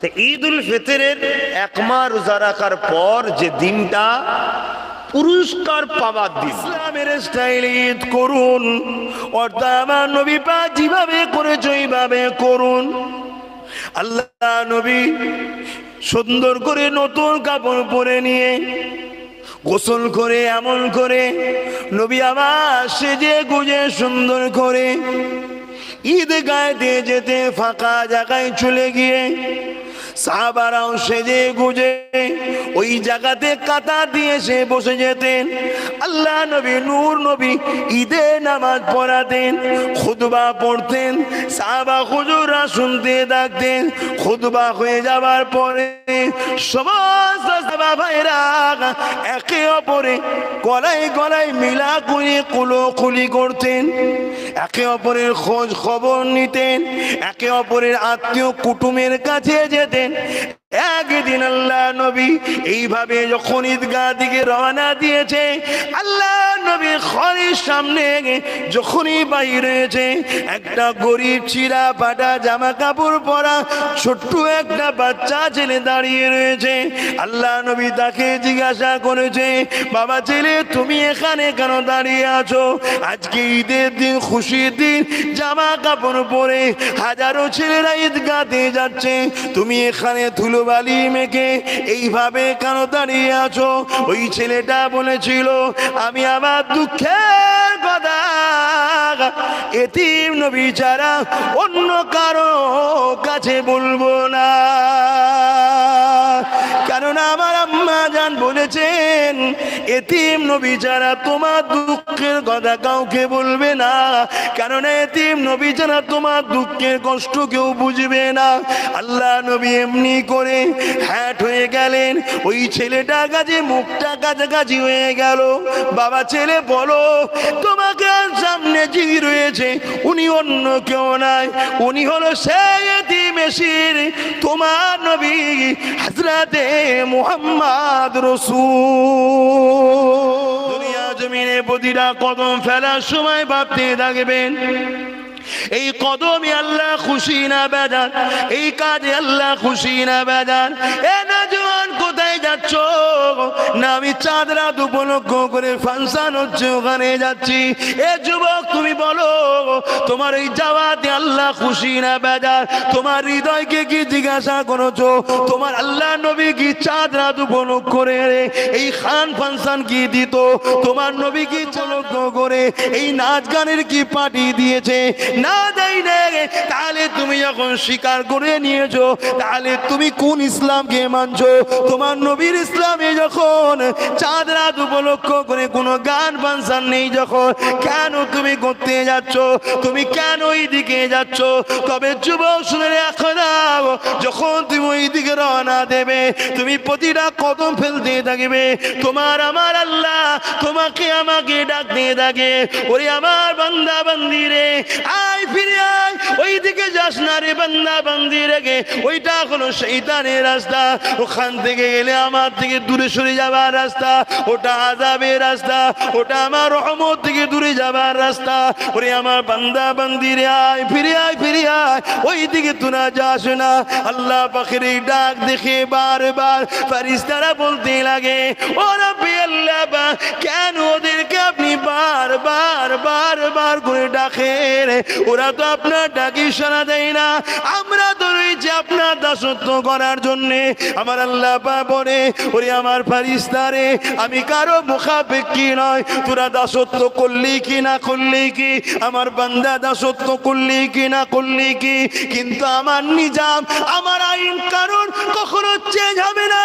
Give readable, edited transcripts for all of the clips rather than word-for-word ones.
তো ঈদ উল ফিতরের এক মাস রোজা রাখার পর যে দিনটা পুরস্কার পাওয়ার দিন, ইসলামের স্টাইলে ঈদ করুন, অর্থাৎ আমার নবী পাক যেভাবে করেছে ওইভাবে করুন। আল্লাহ নবী সুন্দর করে নতুন কাপড় পরে নিয়ে গোসল করে এমন করে নবী আমার সেজে গুজে সুন্দর করে ঈদগাহে দিয়ে যেতে, ফাঁকা জায়গায় চলে গিয়ে সাহাবারাও সেজে গুজে ওই জায়গাতে কাতার দিয়ে সে বসে যেতেন। আল্লাহ নবী নূর নবী ঈদে নামাজ পড়াতেন, খুতবা পড়তেন, সাহাবা হুজুররা শুনতে থাকতেন। খুতবা হয়ে যাবার পরে সমস্ত সাহাবা ভাইরা একে অপরে গলায় গলায় মিলা করে কুলোকুলি করতেন, একে অপরের খোঁজ খবর নিতেন, একে অপরের আত্মীয় কুটুমের কাছে যেতেন। একদিন আল্লাহ নবী এইভাবে যখন ঈদগাহ দিকে রওনা দিয়েছে, আল্লাহ নবী ঘরের সামনে যখনই বাইর হয়েছে, একটা গরিব চিরা ফাটা জামা কাপড় পরা ছোট্ট একটা বাচ্চা ছেলে দাঁড়িয়ে রয়েছে। আল্লাহ নবী তাকে জিজ্ঞাসা করেছে, বাবা ছেলে তুমি এখানে কেন দাঁড়িয়ে আছো? আজকে ঈদের দিন, খুশির দিন, জামা কাপড় পরে হাজারো ছেলেরা ঈদগাহতে যাচ্ছে, তুমি এখানে ধুলোবালি মেখে এইভাবে কেন দাঁড়িয়ে আছো? ওই ছেলেটা বলেছিল, আমি আমার দুঃখের কথা এতিম নবী ছাড়া অন্য কারো কাছে বলবো না, কারণ আমার আম্মা জান বলেছেন এতিম নবী ছাড়া তোমার দুঃখের কথা কাউকে বলবে না, কারণ এতিম নবী ছাড়া তোমার দুঃখের কষ্ট কেউ বুঝবে না। আল্লাহ নবী এমনি করে হ্যাট হয়ে গেলেন, ওই ছেলেটার কাছে মুখটা কাছাকাছি হয়ে গেল। বাবা ছেলে বলো, তোমাকে সামনে যিনি রয়েছে উনি অন্য কেউ নাই, উনি হলো সেই এতিম এসির তোমার নবী হযরতে মুহাম্মদ রাসূল। দুনিয়া জমিনে প্রতিটা কদম ফেলার সময় ভাবতে থাকবেন, এই কদমে আল্লাহ খুশি না বেজান, এই কাজে আল্লাহ খুশি না বেজান। এ নওজোয়ান কোথায় যাচ্ছ? না আমি চাঁদ রাত উপলক্ষ করে ফাংশন হচ্ছে ওখানে যাচ্ছি। এ যুবক তুমি বলো, তোমার এই যাওয়াতে আল্লাহ খুশি না বেজান? তোমার হৃদয়কে কি জিজ্ঞাসা করেছো? তোমার আল্লাহ নবী কি চাঁদ রাত উপলক্ষ করে এই খান ফাংশন কি দিত? তোমার নবী কি উপলক্ষ করে এই নাচ গানের কি পার্টি দিয়েছে? না দেই না। তাহলে তুমি যখন স্বীকার করে নিয়েছো, তাহলে তুমি কোন ইসলামকে মানছো? তোমার নবীর ইসলামে যখন চাঁদ রাত উপলক্ষ করে কোনো গান ফাংশন নেই, যখন কেন তুমি করতে যাচ্ছ? তুমি কেন ওই দিকে যাচ্ছ? তবে যুবক শুনে রাখো দাও, যখন তুমি ওই দিকে রওনা দেবে, তুমি প্রতিটা কদম ফেলতে থাকবে, তোমার আমার আল্লাহ তোমাকে আমাকে ডাকতে থাকে, ওরে আমার বান্দা বান্দি রে আয় ফিরে আয়, ওই দিকে যাস না রে বান্দা বান্দি রেগে, ওইটা হলো শয়তানের রাস্তা, ওখান থেকে গেলে আমার থেকে দূরে সরে যাবার রাস্তা, ওটা আযাবের রাস্তা, ওটা আমার রহমত থেকে দূরে যাবার রাস্তা। ওরে আমার বান্দা বান্দি রে আয় ফিরে আয়, ফিরে আয়, ওই দিকে তোরা যাস না। আল্লাহ পাকের এই ডাক দেখে বারবার ফেরেশতারা বলতে লাগে, ও রব্বি আল্লাহ পাক, কেন ওদেরকে আপনি বারবার বারবার করে ডাকেন? ওরা তো আপনার ডাকি সাড়া দেয় না, আমরা তো রয়েছে আপনার দাসত্ব করার জন্যে। আমার আল্লাহ পাক বলে, ওরে আমার ফেরেশতারে, আমি কারো মুখাপেক্ষী নয়, তোরা দাসত্ব করলি কি না করলি কি, আমার বান্দা দাসত্ব করলি কি না করলি কি, কিন্তু আমার নিজাম, আমার আইন কারণ কখনো চেঞ্জ হবে না।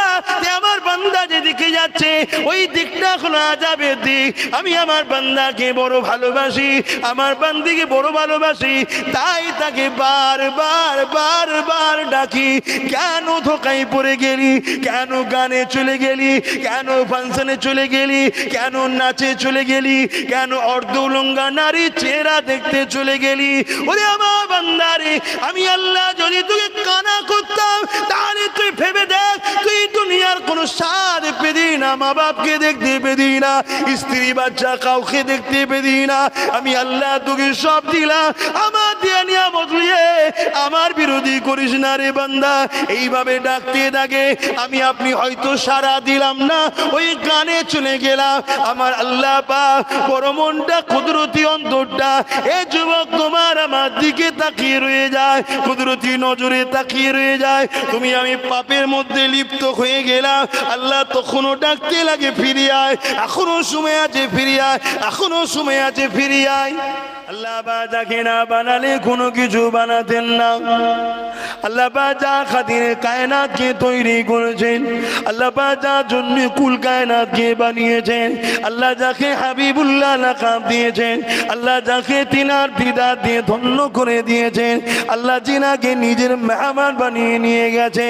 আমার বান্দা যেদিকে যাচ্ছে ওই দিকটা হলো আযাবের দিক। আমি আমার বান্দাকে বড় ভালোবাসি, আমার বান্দিকে বড় ভালোবাসি, তাই তাকে বারবার বারবার ডাকি। কেন ধোকায় পড়ে গেলি? কেন গানে চলে গেলি? কেন ফাংশনে চলে গেলি? কেন নাচে চলে গেলি? কেন অর্ধ উলঙ্গা নারী চেহারা দেখতে চলে গেলি? ওরে আমার বান্দারে, আমি আল্লাহ যদি তোকে কানা করতাম, তাহলে তুই ভেবে দেখ, তুই দুনিয়ার কোনো স্বাদ পেদি না, মা বাপকে দেখতে পেদি না, স্ত্রী বাচ্চা কাউকে দেখতে পেলি না, আমি আল্লাহ তোকে সব দিলাম, আমার দিয়া নিয়ামত নিয়ে আমার বিরোধী করিস না রে বান্দা। এইভাবে ডাকতে থাকে, আমি আপনি হয়তো সারা দিলাম না, ওই গানে চলে গেলাম। আমার আল্লাহ পাক বড় মনটা, কুদরতি অন্তরটা, এ যুবক তোমার আমার দিকে তাকিয়ে রয়ে যায়, কুদরতি নজরে তাকিয়ে রয়ে যায়। তুমি আমি পাপের মধ্যে লিপ্ত হয়ে গেলাম, আল্লাহ তখনও ডাকতে লাগে, ফিরে আয়, এখনো সময় আছে, ফিরে আয়, এখনো সময় আছে, ফিরে আয়। আল্লাহ পাক যাকে না বানালে কোনো কিছু বানাতেন না। আল্লাহ পাক যা খাতিরে কায়নাতকে তৈরি করেছেন, আল্লাহ পাক যার জন্য কুল কায়নাতকে বানিয়েছেন, আল্লাহ যাকে হাবিবুল্লাহ লাকাব দিয়েছেন, আল্লাহ যাকে তিনার দিদার দিয়ে ধন্য করে দিয়েছেন, আল্লাহ জিনাকে নিজের মেহমান বানিয়ে নিয়ে গেছে।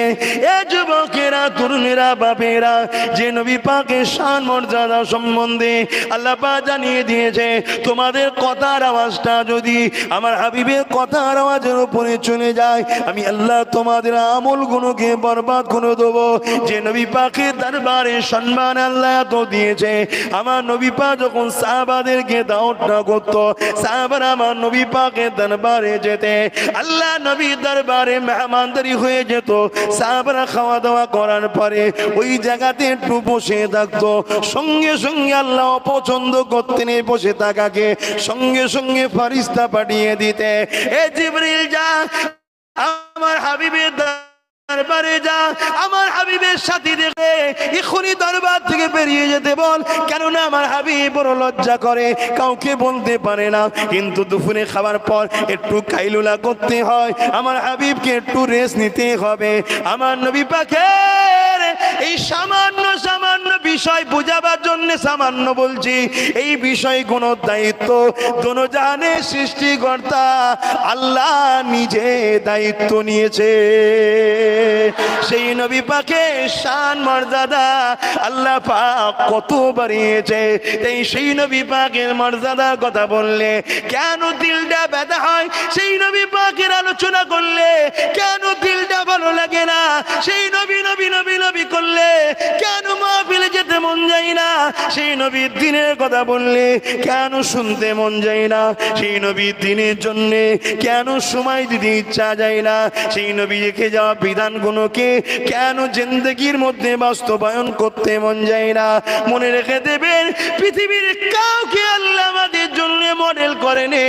এ যুবকেরা, তরুণেরা, বাপেরা, যে নবী পাকের শান মর্যাদা সম্বন্ধে আল্লাহ পাক জানিয়ে দিয়েছে, তোমাদের কথার আওয়াজটা যদি আমার হাবিবের কথার আওয়াজের উপরে চলে যায়, আমি আল্লাহ তোমাদের আমলগুলোকে বরবাদ করে দেবো। যে নবী পাকের দরবারে সম্মান আল্লাহ তো দিয়েছে, আমার নবী পাক যখন সাহাবাদেরকে দাওয়াত করত, সাহাবারা আমার নবী পাকের দরবারে যেতে, আল্লাহ নবীর দরবারে মেহমানদারি হয়ে যেত। সাহাবারা খাওয়া দাওয়া করার পরে ওই জায়গাতে একটু বসে থাকতো, সঙ্গে সঙ্গে আল্লাহ অপছন্দ করতেন এই বসে থাকাকে, সঙ্গে সঙ্গে ফেরেশতা পাঠিয়ে দিতে, এ জিবরিল যা আমার হাবিবের দরবারে যা, আমার হাবিবের সাথী দেখে এখনই দরবার থেকে বেরিয়ে যেতে বল, কেননা আমার হাবিব বড় লজ্জা করে, কাউকে বলতে পারে না। কিন্তু দুপুরে খাবার পর একটু কাইলুলা করতে হয়, আমার হাবিবকে একটু রেস্ট নিতে হবে। আমার নবী পাকের এই সামান্য সামান্য বিষয় বুঝাবার জন্য সামান্য বলছি, এই বিষয় কোন দায়িত্ব দোনো জাহানের সৃষ্টিকর্তা আল্লাহ নিজে দায়িত্ব নিয়েছে। সেই নবী পাকের শান মর্যাদা আল্লাহ পাক কত বাড়িয়েছে। এই সেই নবী পাকের মর্যাদার কথা বললে কেন দিলটা ব্যথা হয়, সেই নবী পাকের আলোচনা করলে কেন দিলটা ভালো লাগে না, সেই নবী নবী নবী নবী করলে কেন মাহফিলে যেতে মন যায় না, সেই নবীর দিনের কথা বললে কেন শুনতে মন যায় না, সেই নবীর দিনের জন্য কেন সময় দিতে ইচ্ছা যায় না, সেই নবী রেখে যাওয়া বিধানগুলোকে কেন জিন্দগির মধ্যে বাস্তবায়ন করতে মন যায় না। মনে রেখে দেবেন, পৃথিবীর কাউকে আল্লাহ আমাদের জন্য মডেল করেনি,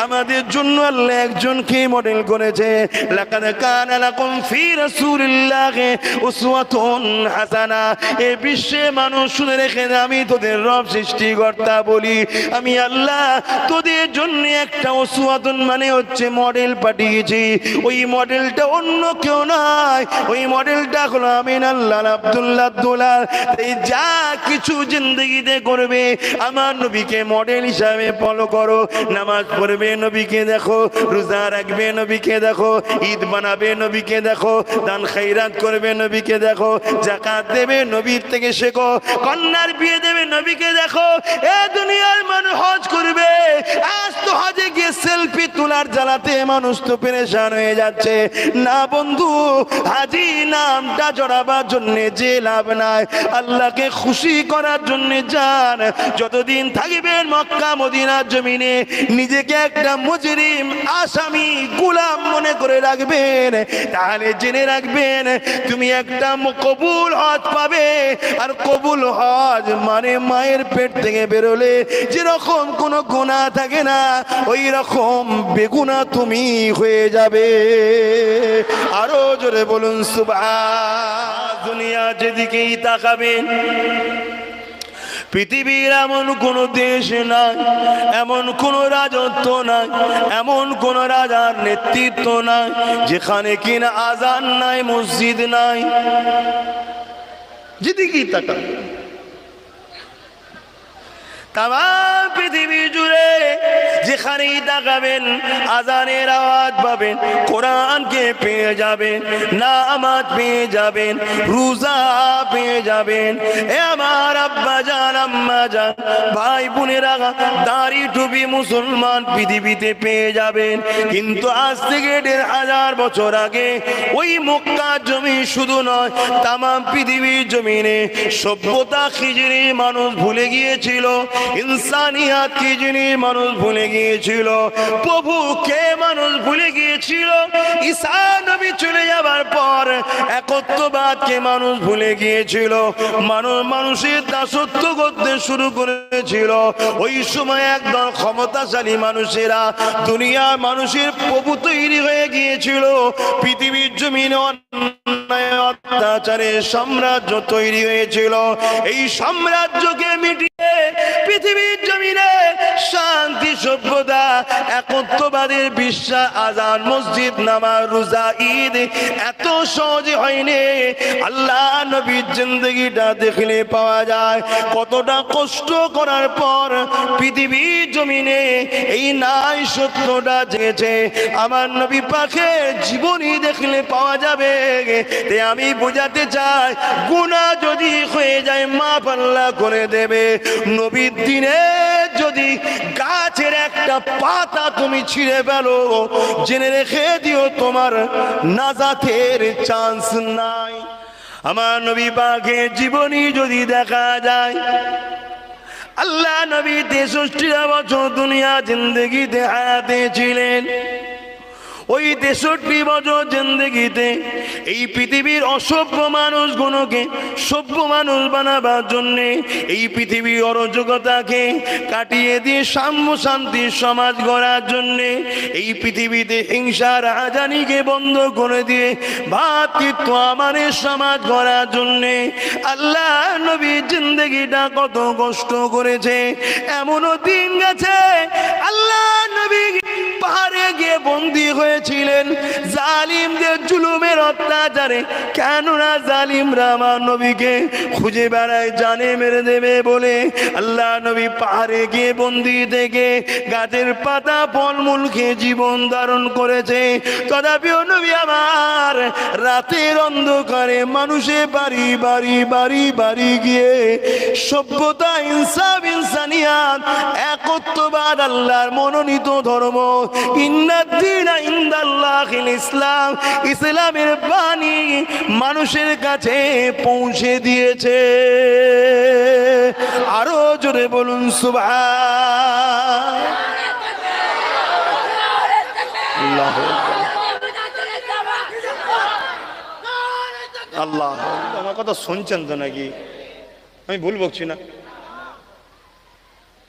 আমাদের জন্য আল্লাহ একজনকে মডেল করেছে। লাকাদ কানা লাকুম ফি রাসূলিল্লাহি উসওয়াতুন হাসানা। এই বিশ্বে মানুষ শুনে রেখে, আমি তোদের রব সৃষ্টিকর্তা বলি, আমি আল্লাহ তোদের জন্য একটা উসওয়াতুন মানে হচ্ছে মডেল পাঠিয়েছি। ওই মডেলটা অন্য কেউ নয়, ওই মডেলটা হলো আমিন আল্লাহ আব্দুল্লাহ দুলাল। এই যা কিছু জিন্দগিতে করবে আমার নবীকে মডেল হিসাবে ফলো করো। নামাজ পড়বে নবীকে দেখো, রোজা রাখবে নবীকে দেখো, ঈদ বানাবে নবীকে দেখো, দান খায়রাত করবে নবীকে দেখো, যাকাত দেবে নবীর থেকে শেখো, কন্যার বিয়ে দেবে নবীকে দেখো। এ দুনিয়ার মানুষ হজ করবে, আজ তো হজে গিয়ে সেলফি তোলার জ্বালাতে মানুষ তো পেরেশান হয়ে যাচ্ছে। না বন্ধু, হাজি নামটা জড়াবার জন্য যে লাভ নাই, আল্লাহকে খুশি করার জন্য যান। যতদিন থাকবেন মক্কা মদিনার জমিনে নিজেকে একটা মুজরিম, আসামি, গোলাম মনে করে রাখবেন, তাহলে জেনে রাখবেন তুমি একটা কবুল হজ পাবে। আর কবুল হজ মানে মায়ের পেট থেকে বেরোলে যেরকম কোনো গুনাহ থাকে না, ওই রকম বেগুনা তুমি হয়ে যাবে। আরো জোরে বলুন সুবহান। দুনিয়া যেদিকেই তাকাবেন, পৃথিবীর এমন কোন দেশ নাই, এমন কোন রাজত্ব নাই, এমন কোন রাজার নেতৃত্ব নাই যেখানে কিনা আজান নাই, মসজিদ নাই। যেদিকেই তাকাবেন তামাম পৃথিবী জুড়ে যেখানেই তাকাবেন আজানের আওয়াজ পাবেন, কোরআনকে পেয়ে যাবেন, নামাজ পেয়ে যাবেন, রোজা পেয়ে যাবেন। এ আমার আব্বা জান, আম্মা জান, ভাই বোনেরা, দাড়ি টুপি মুসলমান পৃথিবীতে পেয়ে যাবেন। কিন্তু আজ থেকে ১৫০০ বছর আগে ওই মক্কা জমি শুধু নয়, তামাম পৃথিবীর জমিনে সভ্যতা কি জিনিস মানুষ ভুলে গিয়েছিল, ইনসানিয়াত কি জিনিস মানুষ ভুলে গিয়েছিল, প্রভুকে মানুষ ভুলে গিয়েছিল। ঈসা নবী চলে যাবার পর একত্ববাদকে মানুষ ভুলে গিয়েছিল। মানুষের দাসত্ব করতে শুরু করেছিল। ওই সময় একদল ক্ষমতাশালী মানুষেরা দুনিয়ার মানুষের প্রভু তৈরি হয়ে গিয়েছিল। পৃথিবীর জমিনে অত্যাচারের সাম্রাজ্য তৈরি হয়েছিল। এই সাম্রাজ্যকে মিটিয়ে পৃথিবীর জমিনে শান্তি, সভ্যতা, একত্ববাদের বিশ্বাস, আজান, মসজিদ, নামাজ, রোজা, ঈদ এত সহজে হয়নি। আল্লাহ নবীর জিন্দেগিটা দেখলে পাওয়া যায় কতটা কষ্ট করার পর পৃথিবীর জমিনে এই নাই সত্যটা জেগেছে। আমার নবী পাকের জীবনী দেখলে পাওয়া যাবে। তাই আমি বোঝাতে চাই, গুনাহ যদি হয়ে যায় মাফ আল্লাহ করে দেবে। নবীর দিনে যদি গাছের একটা পাতা তুমি ছিঁড়ে ফেলো, জেনে রেখে দিও তোমার নাজাতের চান্স নাই। আমার নবী পাকের জীবনী যদি দেখা যায়, আল্লাহ নবী ৬৩ বছর দুনিয়া জিন্দেগিতে হায়াতে ছিলেন। ওই ৬৩ বছর জিন্দেগিতে এই পৃথিবীর অসভ্য মানুষগুলোকে সভ্য মানুষ বানাবার জন্যে, এই পৃথিবীর অরাজকতাকে কাটিয়ে দিয়ে সাম্য শান্তির সমাজ গড়ার জন্যে, এই পৃথিবীতে হিংসা রাজনীতিকে বন্ধ করে দিয়ে ভ্রাতৃত্ব আমাদের সমাজ গড়ার জন্যে আল্লাহ নবীর জিন্দেগিটা কত কষ্ট করেছে। এমনও দিন গেছে আল্লাহ নবী পাহাড়ে গিয়ে বন্দী হয়েছিলেন জালিমদের জুলুমের অত্যাচারে। কেননা জালিমরা আমার নবীকে খুঁজে বেড়ায়, জানে মেরে দেবে বলে আল্লাহ নবী পাহাড়ে গিয়ে বন্দী থেকে গাছের পাতা ফলমূল খেয়ে জীবন ধারণ করেছে। তথাপিও নবী আমার রাতের অন্ধকারে মানুষের বাড়ি বাড়ি বাড়ি বাড়ি গিয়ে সভ্যতা, ইনসাফ, ইনসানিয়াত, একত্ববাদ, আল্লাহর মনোনীত ধর্ম, ইন্নাদ্দীনা ইনদাল্লাহিল ইসলাম, ইসলামের বাণী মানুষের কাছে পৌঁছে দিয়েছে। আরো জোরে বলুন সুবহানাল্লাহ। আল্লাহ, আমার কথা শুনছেন তো নাকি? আমি ভুল বকছি না?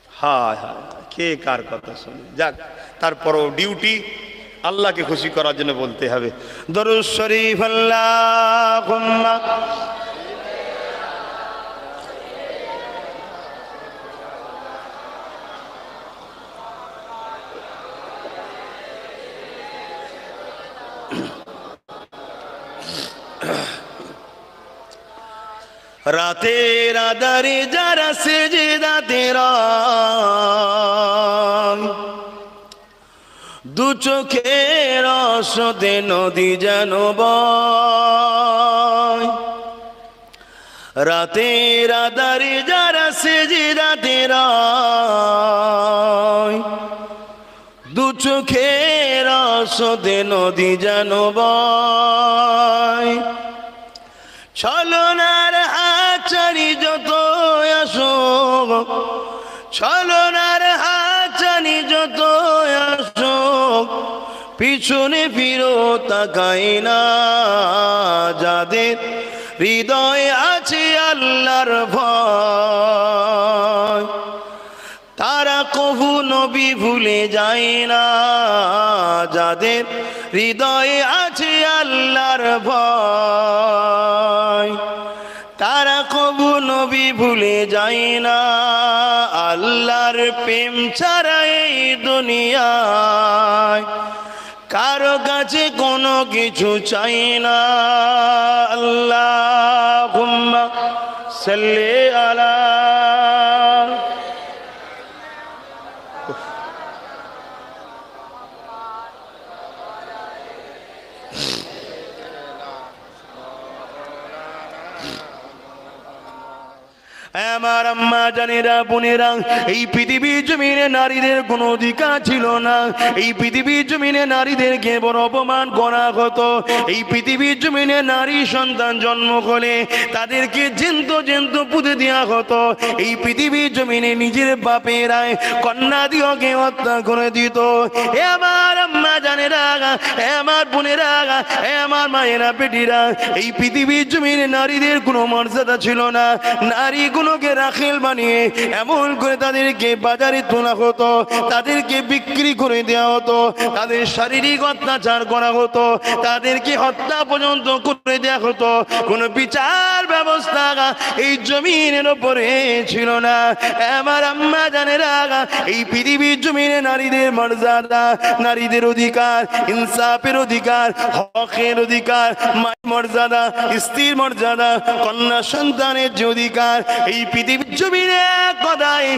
হায় হায়, কে কার কথা শুনে? যাক, তারপরও ডিউটি আল্লাহকে খুশি করার জন্য বলতে হবে। দরুদ শরীফ আল্লাহুম্মা রাতের আধারে যারা সেজদাতে রয়, দু চোখের রসতে নদী যেন বয়। রাতের আধারে যারা সেজদাতে রয়, দু চোখের রসতে নদী যেন বয়। ছলনার হাতছানি যত আসুক, ছলনার হাতছানি যত আসুক, পিছনে ফিরো তাকাই না। যাদের হৃদয়ে আছে আল্লাহর ভয়, তারা কভু নবী ভুলে যায় না। যাদের হৃদয়ে আছে আল্লাহর ভয়, তারা কভু নবী ভুলে যায় না। আল্লাহর প্রেম ছাড়া এই দুনিয়ায় কারো কাছে কোনো কিছু চাই না। আল্লাহুম্মা সাল্লি আলা আমার আম্মা জানেরা বোনেরা, এই পৃথিবীর জমিনে নারীদের কোনো অধিকার ছিল না। এই পৃথিবীর জমিনে নারীদেরকে বড় অপমান করা হতো। এই পৃথিবীর জমিনে নারী সন্তান জন্ম হলে তাদেরকে জেন্ত পুঁতে দেওয়া হতো। এই পৃথিবীর জমিনে নিজের বাপেরাই কন্যা দিওকে হত্যা করে দিত। এ আমার আম্মা জানেরা, এ আমার বোনেরা, এ আমার মায়েরা বেটিরা, এই পৃথিবীর জমিনে নারীদের কোনো মর্যাদা ছিল না। নারী গুলোকে রাখেল বানিয়ে এমন করে তাদেরকে বাজারে তোলা হতো, তাদেরকে বিক্রি করে দেওয়া হতো, তাদের শারীরিক অত্যাচার করা হতো, তাদেরকে হত্যা পর্যন্ত করে দেওয়া হতো। কোনো বিচার ব্যবস্থা এই জমিনের উপরে ছিল না। আমার আম্মা জানেরা, এই পৃথিবীর জমিনে নারীদের মর্যাদা, নারীদের অধিকার, ইনসাফের অধিকার, হকের অধিকার, মায়ের মর্যাদা, স্ত্রীর মর্যাদা, কন্যা সন্তানের যে অধিকার, এই পৃথিবীর জমিনে কথায়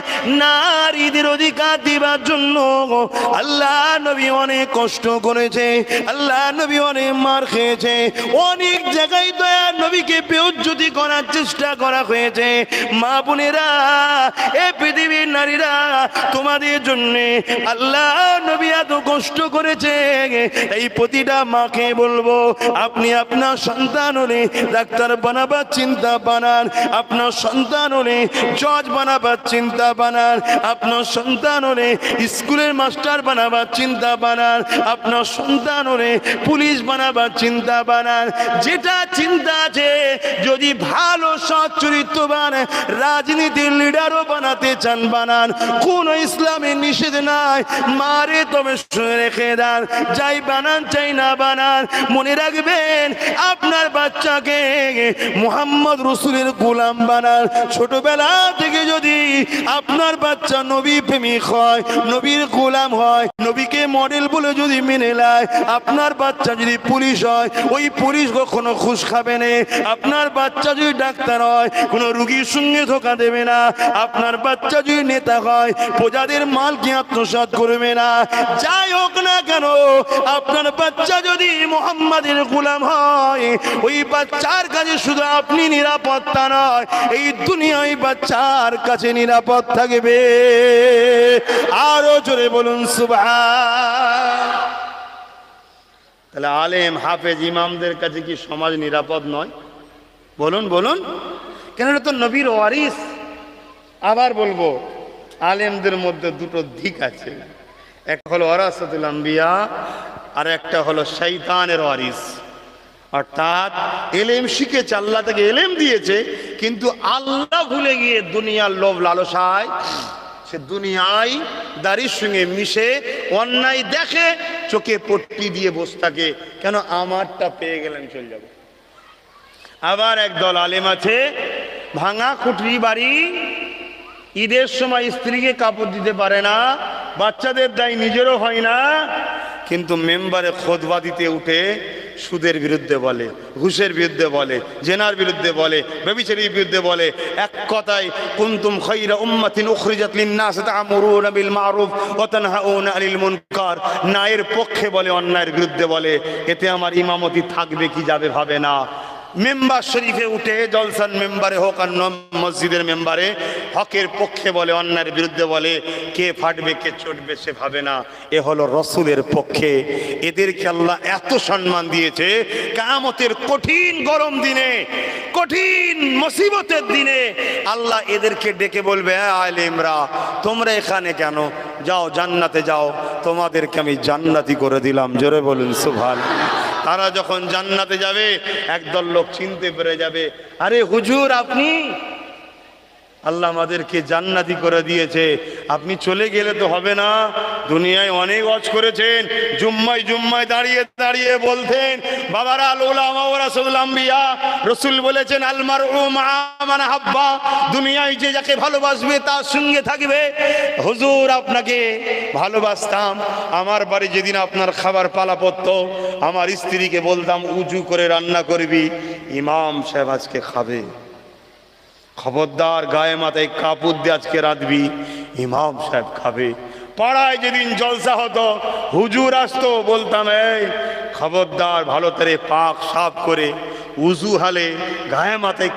নারীদের অধিকার দিবার জন্য আল্লাহ নবী অনেক কষ্ট করেছে, আল্লাহ নবী অনেক মার খেয়েছে, অনেক জায়গায় দয়া নবীকে বেইজ্জতি করার চেষ্টা করা হয়েছে। মা বোনেরা, এ পৃথিবীর নারীরা, তোমাদের জন্য আল্লাহ নবী এত কষ্ট করেছে। এই প্রতিটা মাকে বলবো, আপনি আপনার সন্তান হলে ডাক্তার বানাবার চিন্তা বানান, আপনার সন্তান হলে জজ বানাবার চিন্তা বানান, আপনার সন্তান হলে স্কুলের মাস্টার বানাবার চিন্তা বানান, আপনার সন্তান হলে পুলিশ বানাবার চিন্তা বানান। যেটা চিন্তা আছে, যদি ভালো সৎ চরিত্রবান রাজনীতির লিডারও বানাতে চান বানান, কোন ইসলামের নিষেধ নাই। মারে তবে শুনে রেখে দেন, যাই বানান চাই না বানান, মনে রাখবেন আপনার বাচ্চাকে মুহাম্মদ রসুলের গোলাম বানান। ছোটবেলা থেকে যদি আপনার বাচ্চা নবী প্রেমিক হয়, নবীর গোলাম হয়, নবীকে মডেল বলে যদি মেনে নেয়, আপনার বাচ্চা যদি পুলিশ হয়, ওই পুলিশ কখনো ঘুষ খাবে না। আপনার বাচ্চা যদি ডাক্তার হয়, কোনো রুগীর সঙ্গে ধোকা দেবে না। আপনার বাচ্চা যদি নেতা হয়, প্রজাদের মালকে আত্মসাৎ করবে না। যাই হোক না কেন, আপনার বাচ্চা যদি মুহাম্মাদের গোলাম হয়, ওই বাচ্চার কাছে শুধু আপনি নিরাপত্তা নয়, এই দুনিয়ায় বাচ্চার কাছে নিরাপদ থাকবে। আরো জোরে বলুন সুবহান। তাহলে আলেম হাফেজ ইমামদের কাছে কি সমাজ নিরাপদ নয়? বলুন বলুন, কেন? এটা তো নবীর ওয়ারিস। আবার বলবো, আলেমদের মধ্যে দুটো দিক আছে, একটা হলো ওয়ারাসাতুল আম্বিয়া, আর একটা হলো শয়তানের ওয়ারিস। অর্থাৎ এলেম শিখেছে, আল্লাহ তাকে এলেম দিয়েছে, কিন্তু আল্লাহ ভুলে গিয়ে দুনিয়ার লোভ লালসায় সে দুনিয়ায় দাড়ির সঙ্গে মিশে অন্যায় দেখে, চোখে পট্টি দিয়ে বসে থাকে, কেন আমারটা পেয়ে গেলেন চলে যাব। আবার একদল আলেম আছে, ভাঙা খুঁটি বাড়ি, ঈদের সময় স্ত্রীকে কাপড় দিতে পারে না, বাচ্চাদের দায় নিজেরও হয় না, কিন্তু মেম্বারে খুতবা দিতে উঠে সুদের বিরুদ্ধে বলে, ঘুষের বিরুদ্ধে বলে, জেনার বিরুদ্ধে বলে, ব্যভিচারীর বিরুদ্ধে বলে। এক কথায় কুনতুম খায়রা উম্মাতিন উখরিজাত লিন-নাস তা'মুরুনা বিল মা'রুফ ওয়া তানহাউনা আনিল মুনকার। ন্যায়ের পক্ষে বলে, অন্যায়ের বিরুদ্ধে বলে। এতে আমার ইমামতি থাকবে কি যাবে ভাবে না। মেম্বার শরীফে উঠে, জলসার মেম্বারে হোক আর মসজিদের মেম্বারে, হকের পক্ষে বলে, অন্যায়ের বিরুদ্ধে বলে। কে ফাটবে কে চটবে সে ভাবে না। এ হলো রসুলের পক্ষে। এদেরকে আল্লাহ এত সম্মান দিয়েছে, কিয়ামতের কঠিন গরম দিনে, কঠিন মুসিবতের দিনে আল্লাহ এদেরকে ডেকে বলবে, আলেমরা তোমরা এখানে কেন? যাও জান্নাতে যাও, তোমাদেরকে আমি জান্নাতি করে দিলাম। জোরে বলুন সুবহানাল্লাহ। তারা যখন জান্নাতে যাবে, একদল লোক চিনতে পেরে যাবে, আরে হুজুর আপনি, আল্লাহ আমাদেরকে জান্নাতি করে দিয়েছে, আপনি চলে গেলে তো হবে না। দুনিয়ায় অনেক ওয়াজ করেছেন, জুম্মায় জুম্মায় দাঁড়িয়ে দাঁড়িয়ে বলতেন, বাবারা আল উলামা ওয়ারাসাতুল আম্বিয়া, রাসূল বলেছেন আল মারউ মা মান হাব্বা, দুনিয়ায় যে যাকে ভালোবাসবে তার সঙ্গে থাকবে। হুজুর আপনাকে ভালোবাসতাম, আমার বাড়ি যেদিন আপনার খাবার পালা পড়তো, আমার স্ত্রীকে বলতাম উজু করে রান্না করবি, ইমাম সাহেব আজকে খাবে, খবরদার গায়ে মাথায় কাপড় দিয়ে আজকে রাঁধবি, ইমাম সাহেব খাবে। পাড়ায় যেদিন জলসা হতো, হুজুর আসতো, বলতাম এই খবরদার ভালো করে পাক সাফ করে উজু হালে গায়ে মাথায়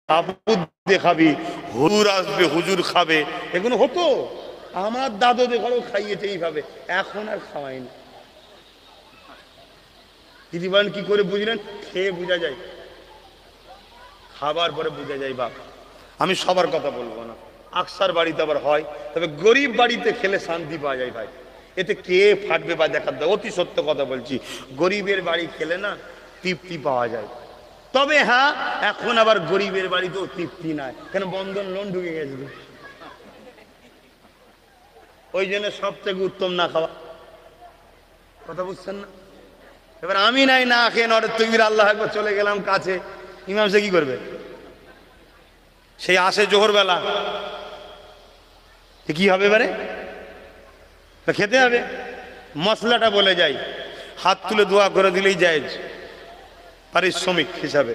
কাপড় দিয়ে খাবি, হুজুর আসবে হুজুর খাবে, এগুলো হতো। আমার দাদুদের ঘরেও খাইয়েছে এইভাবে, এখন আর খাওয়াই না। দিদি বলেন কি করে বুঝলেন? খেয়ে বোঝা যায়, খাবার পরে বোঝা যায়। বাপ, আমি সবার কথা বলবো না, আকসার বাড়িতে আবার হয়, তবে গরিব বাড়িতে খেলে শান্তি পাওয়া যায় ভাই। এতে কে ফাটবে বা দেখার দাও, অতি সত্য কথা বলছি। গরিবের বাড়ি খেলে না তৃপ্তি পাওয়া যায়। তবে হ্যাঁ, এখন আবার গরিবের বাড়িতেও তৃপ্তি নাই, কেন বন্ধন লোন ঢুকে গেছে। ওই জন্য সব থেকে উত্তম না খাওয়া। কথা বুঝছেন না? এবার আমি নাই না খেয়ে নরের তকবীর আল্লাহ একবার চলে গেলাম কাছে, ইমাম সে কি করবে? সেই আসে জোহর বেলা, কি হবে এবারে? খেতে হবে। মশলাটা বলে যাই, হাত তুলে দোয়া করে দিলেই যায় পারিশ্রমিক হিসাবে।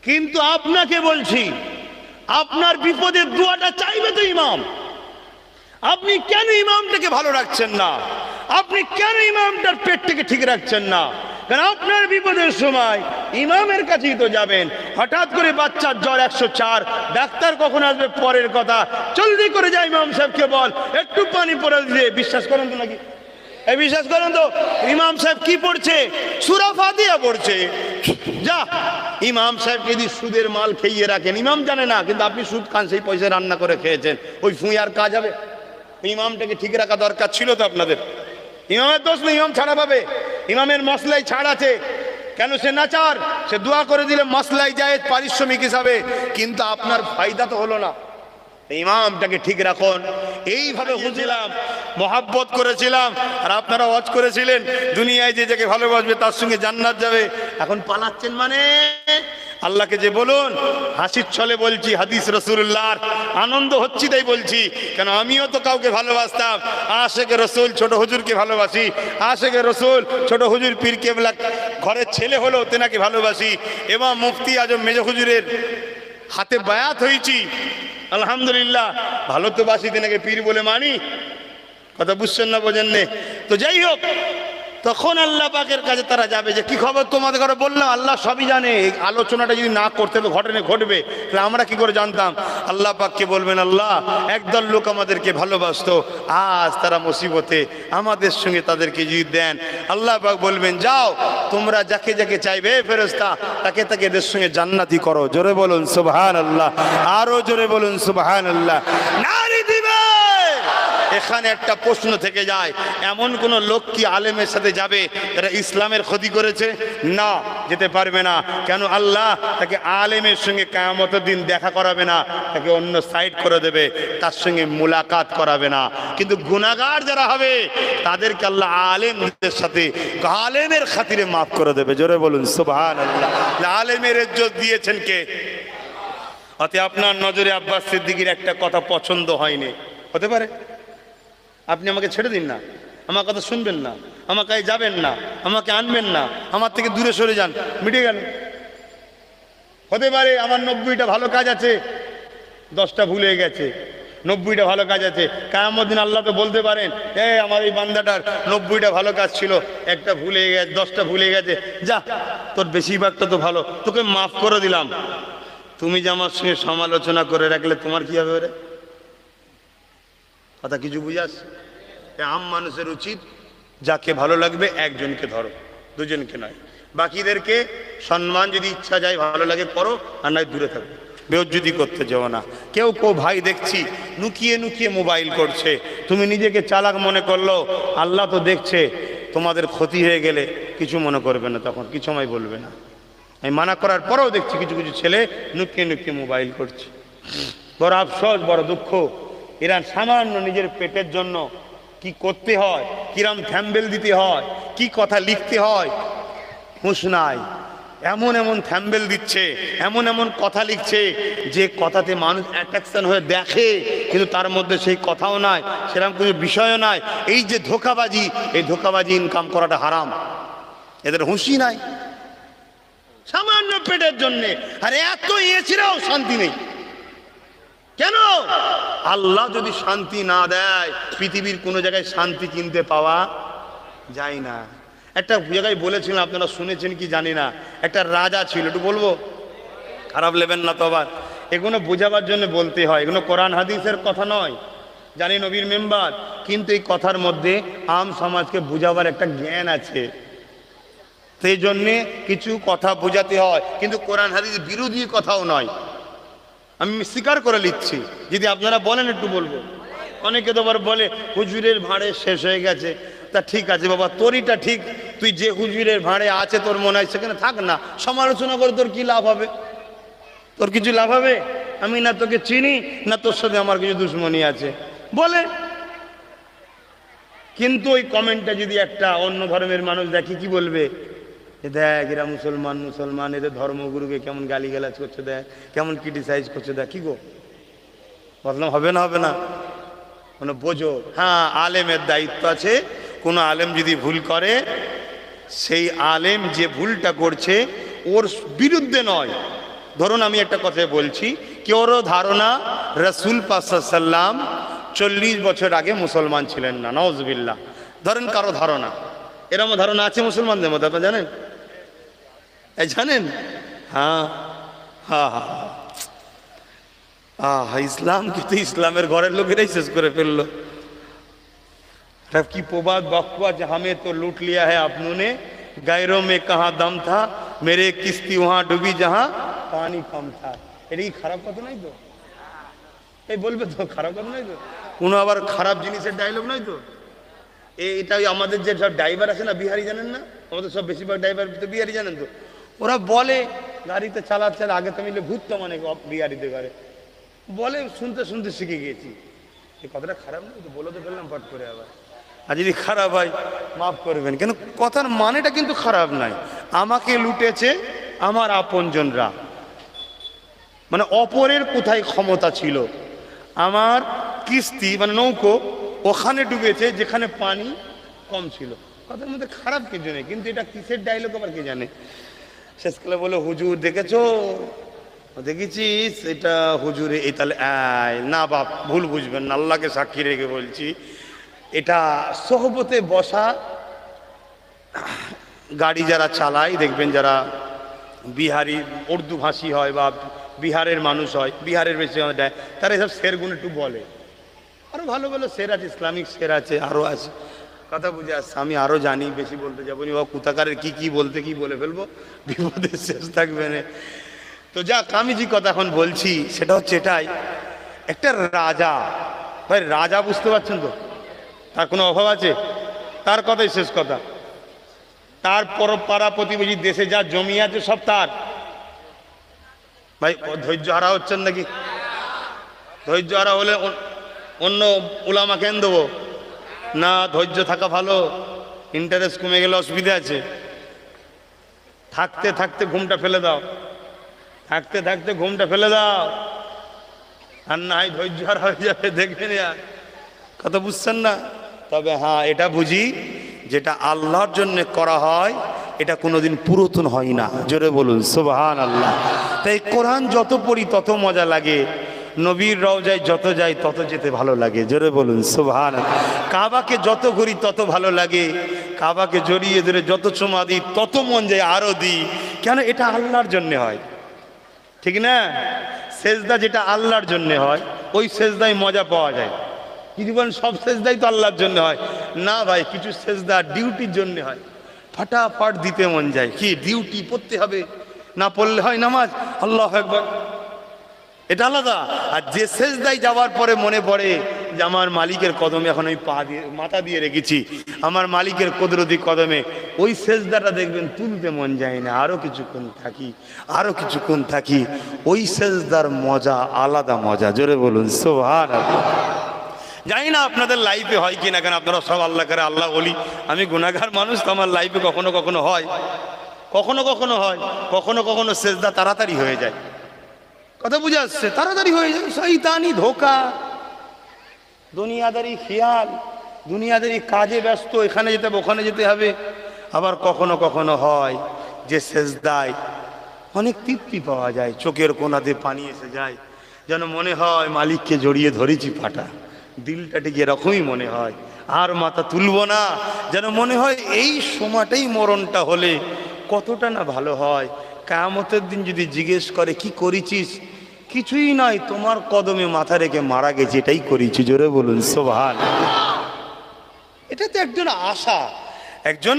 কিন্তু আপনাকে বলছি, আপনার বিপদের দোয়াটা চাইবে তো ইমাম। আপনি কেন ইমামটাকে ভালো রাখছেন না? আপনি কেন ইমামটার পেটটাকে ঠিক রাখছেন না? কারণ আপনার বিপদের সময় ইমামের কাছেই তো যাবেন। হঠাৎ করে বাচ্চার জ্বর 104, ডাক্তার কখন আসবে পরের কথা, জলদি করে যাই ইমাম সাহেবকে বল একটু পানি পড়ে দিয়ে। বিশ্বাস করেন তো নাকি? এই বিশ্বাস করেন তো? ইমাম সাহেব কি পড়ছে? সূরা ফাতিহা পড়ছে। যা, ইমাম সাহেব যদি সুদের মাল খেয়ে রাখেন, ইমাম জানে না, কিন্তু আপনি সুদ খান, সেই পয়সা রান্না করে খেয়েছেন, ওই ফুঁই আর কাজ হবে? ইমামটাকে ঠিক রাখা দরকার ছিল তো আপনাদের। ইমামের দোষ নেই, ইমাম ছাড়া পাবে। ইমামের মসলাই ছাড় আছে, কেন? সে নাচার, সে দোয়া করে দিলে মসলাই যায় পারিশ্রমিক হিসাবে, কিন্তু আপনার ফায়দা তো হলো না। ইমামটাকে ঠিক রাখুন। এইভাবে বুঝছিলাম, মহাব্বত করেছিলাম, আর আপনারা ওয়াজ করেছিলেন দুনিয়ায় যে যাকে ভালোবাসবে তার সঙ্গে জান্নাত যাবে। এখন পালাচ্ছেন মানে? আল্লাহকে যে বলুন, হাসির ছলে বলছি, হাদিস রাসূলুল্লাহর আনন্দ হচ্ছি তাই বলছি। কেন আমিও তো কাউকে ভালোবাসতাম, আশেকে রসুল ছোট হুজুরকে ভালোবাসি, আশেকে রসুল ছোট হুজুর পীর কেবলা ঘরের ছেলে হলো তেনাকে ভালোবাসি, এবং মুফতি আজম মেজ হুজুরের হাতে বায়াত হয়েছি, আলহামদুলিল্লাহ। ভালো তো বাসি, তেনাকে পীর বলে মানি। কথা বুঝছেন না? বোঝেন নে তো? যাই হোক, তখন আল্লাহ পাকের কাছে তারা যাবে যে কি খবর তোমাদের ঘরে? বললাম আল্লাহ সবই জানে। এই আলোচনাটা যদি না করতে তো ঘটবে, তাহলে আমরা কি করে জানতাম? আল্লাহ পাককে বলবেন, আল্লাহ একদল লোক আমাদেরকে ভালোবাসতো, আজ তারা মুসিবতে, আমাদের সঙ্গে তাদেরকে যদি দেন। আল্লাহ পাক বলবেন, যাও তোমরা যাকে যাকে চাইবে ফেরেশতা, তাকে তাকে এদের সঙ্গে জান্নাতি করো। জোরে বলুন সুবহানাল্লাহ, আরো জোরে বলুন সুবহানাল্লাহ। নারী দিবে। এখানে একটা প্রশ্ন থেকে যায়, এমন কোন লোক কি আলেমের সাথে যাবে যারা ইসলামের ক্ষতি করেছে? না, যেতে পারবে না। কেন? আল্লাহ তাকে আলেমের সঙ্গে কিয়ামতের দিন দেখা করাবে না, তাকে অন্য সাইড করে দেবে, তার সঙ্গে মুলাকাত করাবে না। কিন্তু গুনাহগার যারা হবে তাদেরকে আল্লাহ আলেমদের সাথে আলেমের খাতিরে মাফ করে দেবে। জোরে বলুন সুবহানাল্লাহ। আলেমের ইজ্জত দিয়েছেন কে? অতএব আপনার নজরে আব্বাস সিদ্দিকীর একটা কথা পছন্দ হয়নি, হতে পারে। আপনি আমাকে ছেড়ে দিন না, আমার কথা শুনবেন না, আমার কাছে যাবেন না, আমাকে আনবেন না, আমার থেকে দূরে সরে যান, মিটে গেল। হতে পারে আমার 90টা ভালো কাজ আছে, 10টা ভুলে গেছে। 90টা ভালো কাজ আছে, কিয়ামতের দিন আল্লাহ তো বলতে পারেন, আমার এই বান্দাটার 90টা ভালো কাজ ছিল, একটা ভুলে গেছে, 10টা ভুলে গেছে, যা তোর বেশিরভাগটা তো ভালো, তোকে মাফ করে দিলাম। তুমি যে আমার সঙ্গে সমালোচনা করে রাখলে তোমার কি হবে? কথা কিছু বুঝাস? আম মানুষের উচিত যাকে ভালো লাগবে একজনকে ধরো, দুজনকে নয়। বাকিদেরকে সম্মান যদি ইচ্ছা যায় ভালো লাগে করো, আর নয় দূরে থাকো, বেইজ্জতি করতে যাও না। কেউ ভাই দেখছি লুকিয়ে লুকিয়ে মোবাইল করছে, তুমি নিজেকে চালাক মনে করলো, আল্লাহ তো দেখছে। তোমাদের ক্ষতি হয়ে গেলে কিছু মনে করবে না, তখন কিছু আমায় বলবে না। আমি মানা করার পরেও দেখছি কিছু কিছু ছেলে লুকিয়ে লুকিয়ে মোবাইল করছে। বড় আফসোস, বড় দুঃখ। এরা সামান্য নিজের পেটের জন্য কি করতে হয়, কিরাম থ্যাম্বেল দিতে হয়, কি কথা লিখতে হয়, হুঁশ নাই। এমন এমন থ্যাম্বেল দিচ্ছে, এমন এমন কথা লিখছে যে কথাতে মানুষ অ্যাট্রাকশন হয়ে দেখে, কিন্তু তার মধ্যে সেই কথাও নাই, সেরকম কোনো বিষয়ও নাই। এই যে ধোঁকাবাজি, এই ধোঁকাবাজি ইনকাম করাটা হারাম। এদের হুঁশই নাই, সামান্য পেটের জন্যে। আর এত এছাড়াও শান্তি নেই। কেন? আল্লাহ যদি শান্তি না দেয়, পৃথিবীর কোনো জায়গায় শান্তি কিনতে পাওয়া যায় না। একটা জায়গায় বলেছিলাম, আপনারা শুনেছেন কি জানি না, একটা রাজা ছিল, একটু বলবো, খারাপ নেবেন না তো আবার, এগুলো বোঝাবার জন্য বলতে হয়, এগুলো কোরআন হাদিসের কথা নয়, জানি নবীর মেম্বার, কিন্তু এই কথার মধ্যে আম সমাজকে বোঝাবার একটা জ্ঞান আছে, সেই জন্যে কিছু কথা বোঝাতে হয়, কিন্তু কোরআন হাদিস বিরোধী কথাও নয়, আমি স্বীকার করে নিচ্ছি। যদি আপনারা বলেন একটু বলবো। অনেকে তো আবার বলে হুজুরের ভাঁড়ে শেষ হয়ে গেছে, তা ঠিক আছে বাবা, তোরইটা ঠিক, তুই যে হুজুরের ভাঁড়ে আছে তোর মনে হয় সেখানে থাক না, সমালোচনা করে তোর কি লাভ হবে? তোর কিছু লাভ হবে? আমি না তোকে চিনি, না তোর সাথে আমার কিছু দুশ্মনী আছে বলে। কিন্তু ওই কমেন্টটা যদি একটা অন্য ধর্মের মানুষ দেখে, কি বলবে? দেখ এরা মুসলমান, মুসলমান এদের ধর্মগুরুকে কেমন গালিগালাজ করছে, দেখ কেমন ক্রিটিসাইজ করছে, দেখ কি গো, বদনাম হবে না? হবে না? কোনো বোঝো। হ্যাঁ, আলেমের দায়িত্ব আছে, কোনো আলেম যদি ভুল করে, সেই আলেম যে ভুলটা করছে ওর বিরুদ্ধে নয়। ধরুন আমি একটা কথা বলছি, কেউরও ধারণা রসুল পাক সাল্লাম 40 বছর আগে মুসলমান ছিলেন না, নাউজুবিল্লাহ, ধরেন কারো ধারণা, এরকম ধারণা আছে মুসলমানদের মধ্যে, আপনারা জানেন? জানেন? হ্যাঁ হ্যাঁ হ্যাঁ, ইসলাম কিন্তু ইসলামের ঘরের লোকেরাই শেষ করে ফেললো। কি প্রবাদ বাক্য আছে, হামে তো লুট লিয়া হ্যাঁ আপনों ने, গায়রোं में कहाँ दम था, मेरे किस्ती वहाँ डूबी जहाँ पानी कम था। এটা কি খারাপ কথা নাই তো? এই বলবে তো খারাপ কথা নাই তো? কোনো আবার খারাপ জিনিসের ডায়লগ নাই তো? এটাই আমাদের যে সব ড্রাইভার আছে না, বিহারি, জানেন না? আমাদের সব বেশিরভাগ ড্রাইভার তো বিহারি, জানেন তো? ওরা বলে গাড়িতে চালাচ্ছে, আগে তো মিলে ঘুরতাম অনেক বিহারিতে ঘরে, বলে শুনতে শুনতে শিখে গিয়েছি। এই কথাটা খারাপ নয় তো? বলে তো ফেললাম পট করে আবার। আর যদি খারাপ হয় মাফ করবেন, কেন কথার মানেটা কিন্তু খারাপ নাই। আমাকে লুটেছে আমার আপনজনরা, মানে অপরের কোথায় ক্ষমতা ছিল, আমার কিস্তি মানে নৌকো ওখানে ডুবেছে যেখানে পানি কম ছিল। কথার মধ্যে খারাপ কিছু নেই, কিন্তু এটা কিসের ডায়লগ আবার কে জানে। শেষকালে বলে হুজুর দেখেছো, দেখেছিস এটা হুজুরে, এই তাহলে না বাপ ভুল বুঝবেন না, আল্লাহকে সাক্ষী রেখে বলছি, এটা সোহবতে বসা গাড়ি যারা চালায় দেখবেন, যারা বিহারি উর্দু ভাষী হয় বা বিহারের মানুষ হয়, বিহারের বেশি দেয়, তারা এসব শেরগুন একটু বলে, আরো ভালো ভালো শের আছে, ইসলামিক শের আছে, আরো আছে, কথা বুঝে আসছে। আমি আরো জানি, বেশি বলতে যাবো নি, বা কুতাকারের কি বলতে কি বলে ফেলবো, বিপদের শেষ থাকবে না। তো যাক, আমি যে কথা এখন বলছি সেটা হচ্ছে এটাই, একটা রাজা, ভাই রাজা বুঝতে পারছেন তো, তার কোনো অভাব আছে? তার কথাই শেষ কথা, তার পাড়া প্রতিবেশী দেশে যা জমি আছে সব তার। ভাই ধৈর্য হারা হচ্ছেন নাকি? ধৈর্য হারা হলে অন্য উলামা কেন দেবো না? ধৈর্য থাকা ভালো, ইন্টারেস্ট কমে গেলে অসুবিধা আছে। থাকতে থাকতে ঘুমটা ফেলে দাও, থাকতে থাকতে ঘুমটা ফেলে দাও, আর না হয় ধৈর্য হারা হয়ে যাবে, দেখবেন। কথা বুঝছেন না? তবে হ্যাঁ, এটা বুঝি, যেটা আল্লাহর জন্য করা হয় এটা কোনোদিন পুরাতন হয় না। জোরে বলুন সুবহানাল্লাহ। তাই কোরআন যত পড়ি তত মজা লাগে, নবীর রওজায় যত যাই তত যেতে ভালো লাগে। জোরে বলুন সুবহানাল্লাহ। কাবাকে যত ঘুরি তত ভালো লাগে, কাবাকে জড়িয়ে ধরে যত চুমা দিই তত মন যায় আরো দিই। কেন? এটা আল্লাহর জন্য হয়, ঠিক না? সেজদা যেটা আল্লাহর জন্য হয়, ওই সেজদায় মজা পাওয়া যায়। যদি বলেন সব সেজদাই তো আল্লাহর জন্য হয়, না ভাই, কিছু সেজদা ডিউটির জন্য হয়, ফাটাফাট দিতে মন যায়। কি ডিউটি পড়তে হবে, না পড়লে হয় নামাজ, আল্লাহু আকবার, এটা আলাদা। আর যে সেজদায় যাওয়ার পরে মনে পড়ে যে আমার মালিকের কদমে এখন আমি পা দিয়ে মাথা দিয়ে রেখেছি, আমার মালিকের কুদরতি কদমে, ওই সেজদাটা দেখবেন তুলতে মন যায় না, আরো কিছুক্ষণ থাকি, আরো কিছুক্ষণ থাকি। ওই সেজদার মজা আলাদা মজা। জোরে বলুন সুবহানাল্লাহ। জানি না আপনাদের লাইফে হয় কি না, কেন আপনারা সব আল্লাহ করে আল্লাহ বলি, আমি গুনাহগার মানুষ, তো আমার লাইফে কখনো কখনো হয়, কখনো কখনো হয়, কখনো কখনো সেজদা তাড়াতাড়ি হয়ে যায়। কথা বুঝে আসছে? তাড়াতাড়ি হয়ে যায়, শয়তানি ধোঁকা, দুনিয়াদারি খেয়াল, দুনিয়াদারি কাজে ব্যস্ত, এখানে যেতে হবে ওখানে যেতে হবে। আবার কখনো কখনো হয় যে সেজদায় অনেক তৃপ্তি পাওয়া যায়, চোখের কোণাতে পানি এসে যায়, যেন মনে হয় মালিককে জড়িয়ে ধরেছি ফাটা, দিলটা ঠিক এরকমই মনে হয়। আর মাথা তুলব না, যেন মনে হয় এই সময়টাই মরণটা হলে কতটা না ভালো হয়। কিয়ামতের দিন যদি জিজ্ঞেস করে কি করেছিস, কিছুই নয়, তোমার কদমে মাথা রেখে মারা গেছে, এটাই করেছি। জোরে বলুন সুবহানাল্লাহ। এটা তো একজন আশা, একজন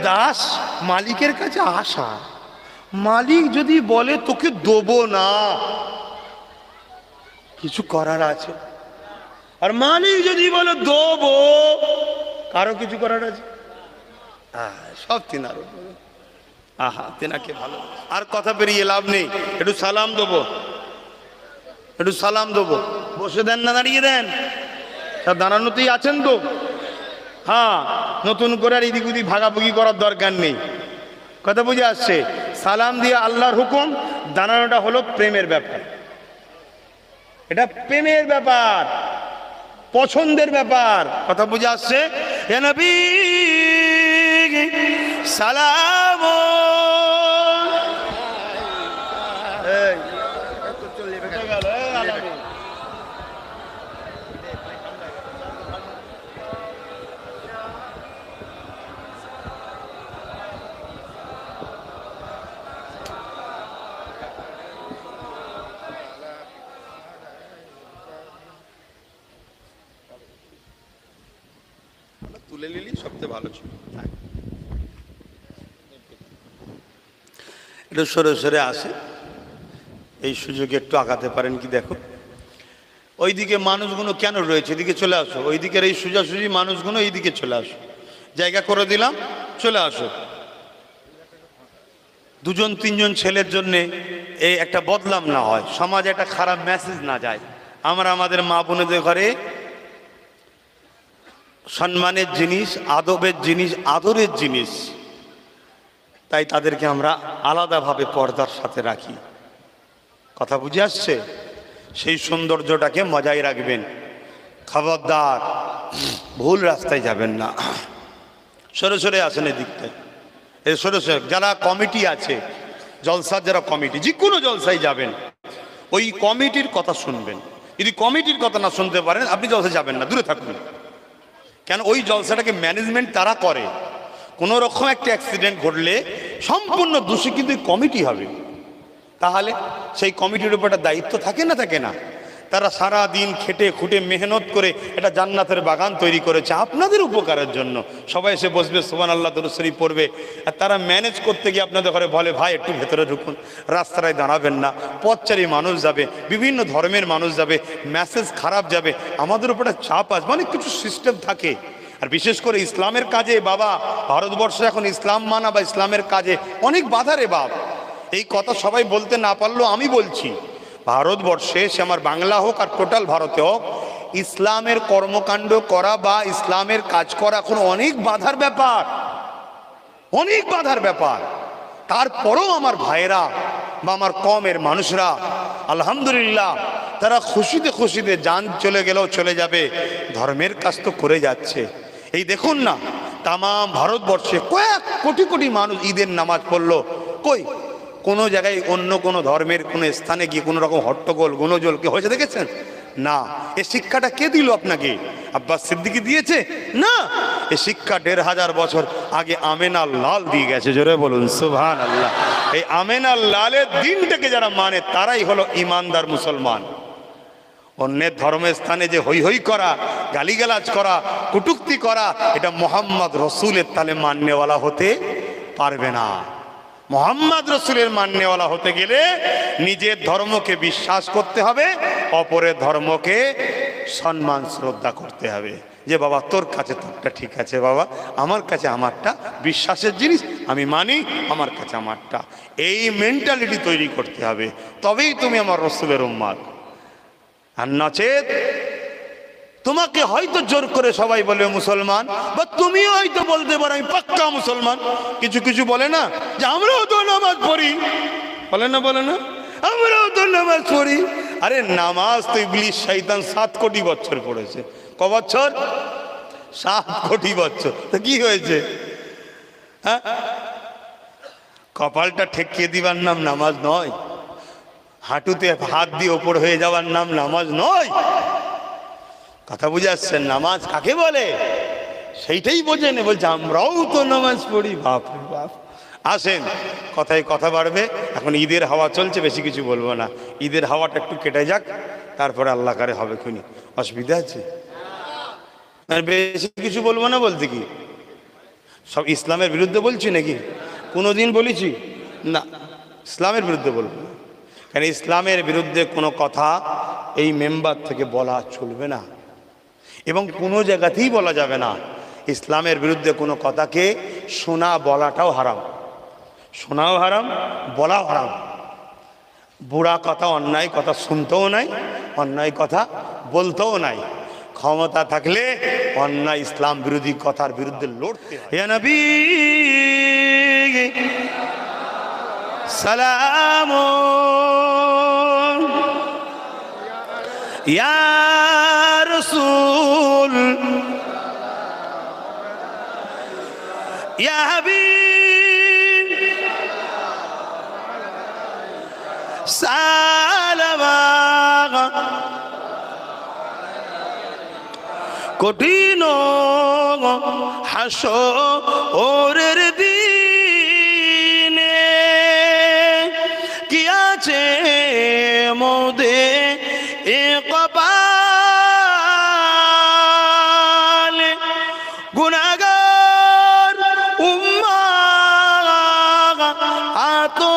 দাস মালিকের কাছে আশা। মালিক যদি বলে তোকে দেবো না, কিছু করার আছে। আর মালিক যদি বলে দেবো, কারো কিছু করার আছে? সব তিনার উপরে। আহা, তেনাকে ভালো। আর কথা বেরিয়ে লাভ নেই, একটু সালাম দেবো, একটু সালাম দেবো। বসে দেন না দাঁড়িয়ে দেন? সব দাঁড়ানোতেই আছেন তো? হ্যাঁ, নতুন করে আর এদিক ওদিক ভাগাভাগি করার দরকার নেই। কথা বুঝে আসছে? সালাম দিয়ে আল্লাহর হুকুম, দাঁড়ানোটা হলো প্রেমের ব্যাপার। এটা প্রেমের ব্যাপার, পছন্দের ব্যাপার। কথা বুঝে আসছে? হে নবী সালাম। তুলে নিলি সবচেয়ে ভালো ছিল। একটু সরে সরে আসে, এই সুযোগে একটু আগাতে পারেন কি? দেখো ওইদিকে মানুষগুলো কেন রয়েছে, এদিকে চলে আসো। ওইদিকের এই সোজাসুজি মানুষগুলো এইদিকে চলে আসো, জায়গা করে দিলাম, চলে আসো। দুজন তিনজন ছেলের জন্যে এই একটা বদলাম না হয়, সমাজে একটা খারাপ মেসেজ না যায়। আমরা আমাদের মা বোনেদের ঘরে সম্মানের জিনিস, আদবের জিনিস, আদরের জিনিস, তাই তাদেরকে আমরা আলাদাভাবে পর্দার সাথে রাখি। কথা বুঝে আসছে? সেই সৌন্দর্যটাকে মজায় রাখবেন। খবরদার ভুল রাস্তায় যাবেন না। সরে সরে আসেন এদিকটায়, এই সরে সরে। যারা কমিটি আছে, জলসার যারা কমিটি, যে কোনো জলসায় যাবেন, ওই কমিটির কথা শুনবেন। যদি কমিটির কথা না শুনতে পারেন, আপনি জলসায় যাবেন না, দূরে থাকবেন। কেন? ওই জলসাটাকে ম্যানেজমেন্ট তারা করে। কোনো রকম একটা অ্যাক্সিডেন্ট ঘটলে সম্পূর্ণ দোষী কিন্তু কমিটি হবে। তাহলে সেই কমিটির উপর একটা দায়িত্ব থাকে না, থাকে না? তারা সারা দিন খেটে খুঁটে মেহনত করে একটা জান্নাতের বাগান তৈরি করেছে আপনাদের উপকারের জন্য। সবাই এসে বসবে, সুবহানাল্লাহ দরুদ শরীফ পড়বে, আর তারা ম্যানেজ করতে গিয়ে আপনাদের ঘরে বলে ভাই একটু ভেতরে ঢুকুন, রাস্তায় দাঁড়াবেন না, পথচারী মানুষ যাবে, বিভিন্ন ধর্মের মানুষ যাবে, মেসেজ খারাপ যাবে, আমাদের উপর একটা চাপ আসবে। অনেক কিছু সিস্টেম থাকে। আর বিশেষ করে ইসলামের কাজে বাবা, ভারতবর্ষে এখন ইসলাম মানা বা ইসলামের কাজে অনেক বাধা রে বাপ। এই কথা সবাই বলতে না পারলেও আমি বলছি, ভারতবর্ষে, সে আমার বাংলা হোক আর টোটাল ভারতে হোক, ইসলামের কর্মকাণ্ড করা বা ইসলামের কাজ করা এখন অনেক বাধার ব্যাপার, অনেক বাধার ব্যাপার। তারপরেও আমার ভাইয়েরা বা আমার কমের মানুষরা আলহামদুলিল্লাহ, তারা খুশিতে খুশিতে জান চলে গেলেও চলে যাবে, ধর্মের কাজ তো করে যাচ্ছে। এই দেখুন না, তাম ভারতবর্ষে কয়েক কোটি কোটি মানুষ ঈদের নামাজ পড়লো। কই কোনো জায়গায় অন্য কোনো ধর্মের কোনো স্থানে গিয়ে কোনো রকম হট্টগোল গুণজল কি হয়েছে দেখেছেন? না। এ শিক্ষাটা কে দিল আপনাকে? আব্বাস সিদ্দিকী দিয়েছে? না, এ শিক্ষা ১৫০০ বছর আগে আমেনা লাল দিয়ে গেছে। জোরে বলুন সুবহানাল্লাহ। এই আমেনা লালের দিনটাকে যারা মানে তারাই হলো ইমানদার মুসলমান। অন্যের ধর্মস্থানে যে হই হই করা, গালিগালাজ করা, কটূক্তি করা, এটা মোহাম্মদ রসুলের তালে মাননেওয়ালা হতে পারবে না। মোহাম্মদ রসুলের মাননেওয়ালা হতে গেলে নিজের ধর্মকে বিশ্বাস করতে হবে, অপরের ধর্মকে সম্মান শ্রদ্ধা করতে হবে। যে বাবা তোর কাছে তোরটা ঠিক আছে, বাবা আমার কাছে আমারটা বিশ্বাসের জিনিস, আমি মানি, আমার কাছে আমারটা। এই মেন্টালিটি তৈরি করতে হবে, তবেই তুমি আমার রসুলের উম্মত। আর নচেত তোমাকে হয়তো জোর করে সবাই বলবে মুসলমান, বা তুমিও হয়তো বলতে পারো আমি পাক্কা মুসলমান। কিছু কিছু বলে না যে আমরাও তো নামাজ পড়ি, বলে না, বলে না আমরাও তো নামাজ পড়ি। আরে নামাজ তো ইবলিস শয়তান 7 কোটি বছর পড়েছে। ক বছর? 7 কোটি বছর। তো কি হয়েছে? হ্যাঁ, কপালটা ঠেকিয়ে দিবার নাম নামাজ নয়, হাঁটুতে হাত দিয়ে ওপর হয়ে যাওয়ার নাম নামাজ নয়। কথা বুঝে আসছেন? নামাজ কাকে বলে সেইটাই বোঝেন। বলছে আমরাও তো নামাজ পড়ি। বাপ রে বাপ। আসেন, কথায় কথা বাড়বে। এখন ঈদের হাওয়া চলছে, বেশি কিছু বলবো না। ঈদের হাওয়াটা একটু কেটে যাক, তারপরে আল্লাহ কারে হবে খুনি। অসুবিধা আছে? বেশি কিছু বলবো না বলতে কি সব ইসলামের বিরুদ্ধে বলছি নাকি? কোনোদিন বলেছি না ইসলামের বিরুদ্ধে বলবো না। কারণ ইসলামের বিরুদ্ধে কোনো কথা এই মেম্বার থেকে বলা চলবে না, এবং কোনো জায়গাতেই বলা যাবে না। ইসলামের বিরুদ্ধে কোনো কথাকে শোনা বলাটাও হারাম, শোনাও হারাম, বলাও হারাম। বুড়া কথা, অন্যায় কথা শুনতেও নাই, অন্যায় কথা বলতেও নাই। ক্ষমতা থাকলে অন্যায় ইসলাম বিরোধী কথার বিরুদ্ধে লড়তে হয়। ইয়া নবী সালাম, ইয়া রাসূল, ইয়া হাবিব সালাম। কঠিন হাসরের দিনে কি আছে মোদে এ কপাল, গুনাহগার উম্মাহ আতো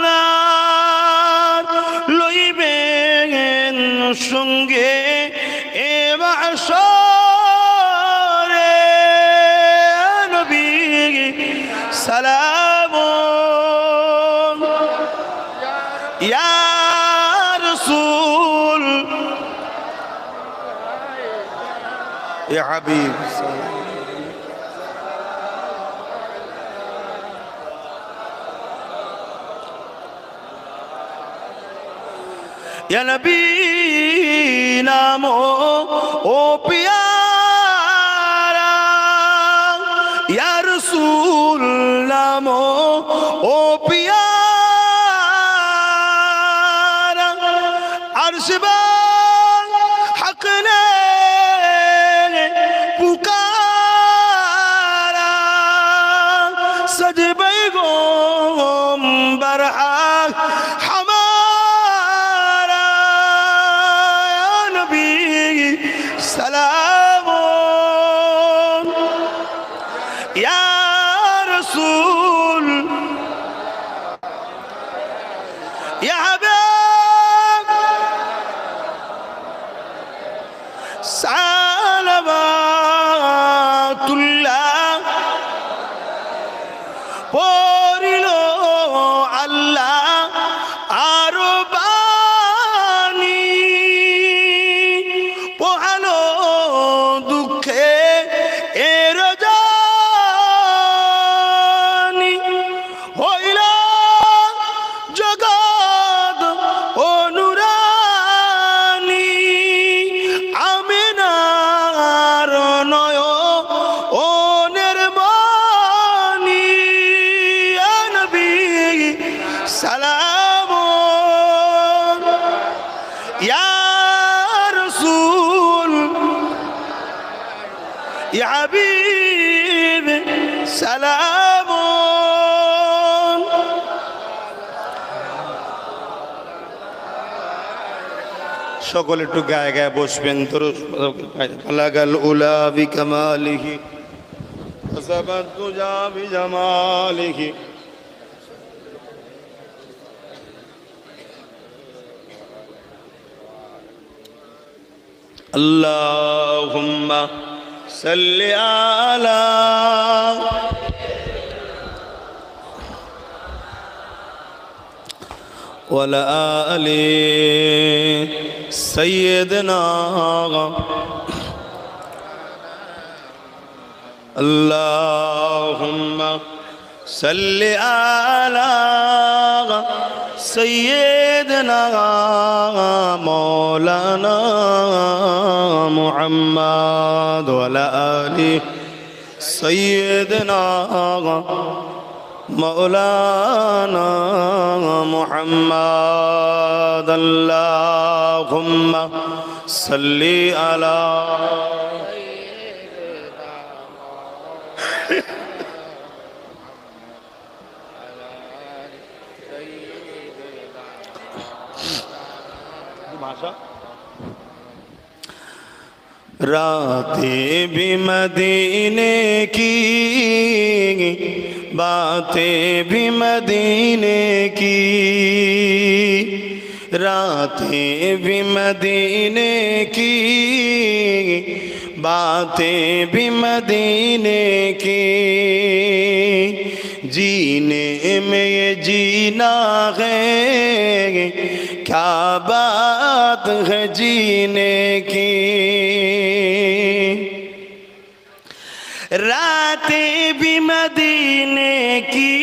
আপনার লইবেন সঙ্গে সালাম, ইয়া রাসূল, ইয়া হাবিব ইয়া নবী নামো ও পিয়ারা, ইয়া রাসূল নামো ও পিয়ারা। আরশ বার হক নে পুকারা, সজবে গোম্বর হক হামারা। ইয়া নবী সালাম, ইয়া রাসূল, ইয়া হাবিব সালাওয়াতুল্লাহ। পড়িল আল্লাহ আরো বাণী, পোহালো দুঃখে এর জানি, হইল জগৎ অনুরানী। আমিনার নয়নের মণি, ইয়া নবী সালাম, ইয়া রাসূল, ইয়া হাবিব সালাম। সকলে একটু গায়ে গায়ে বসবেন। লাগাল উলা বিকামালিহি সাবাত তুজা বিজামালিহি। আল্লাহুম্মা সাল্লি আলা ওয়ালা আলি সাইয়্যিদিনা। আল্লাহুম্মা সাল্লি আলা সাইয়্যিদিনা মাওলানা মুহাম্মদ ওয়ালা আলি সাইয়্যিদিনা مولانا محمد اللهم सल्ली अला रातें भी मदीने की, बातें भी मदीने की, रातें भी मदीने की, बातें भी मदीने की, जीने में ये जीना है, क्या बात है जीने की। रातें भी मदीने की,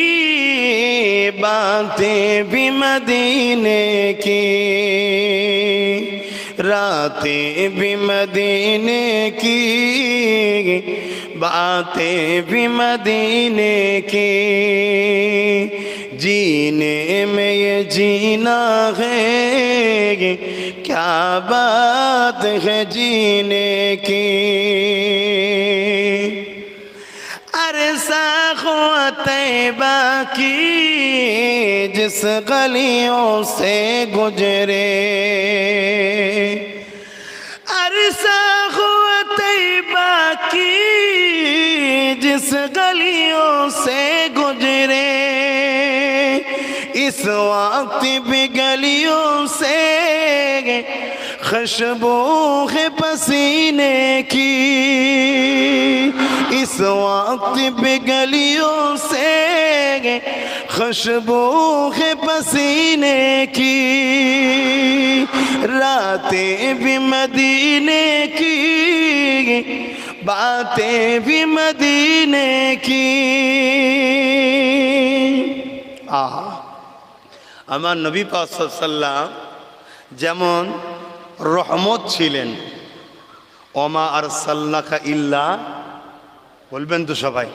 बातें भी मदीने की, रातें भी मदीने की, बातें भी मदीने की, जीने में ये जीना है, क्या बात है जीने की। तैबा की जिस गलियों से गुजरे, अरसा हुआ तैबा की जिस गलियों से गुजरे, इस वक्त भी गलियों से खुशबू है पसीने की, इस वक्त भी गलियों से खुशबू है पसीने की, रातें भी मदीने की, बातें भी मदीने की। আমার নবী পাক সাল্লাল্লাহু আলাইহি ওয়াসাল্লাম যেমন রহমত ছিলেন, ওমা আরসালনাকা ইল্লা, বলবেন তো সবাই,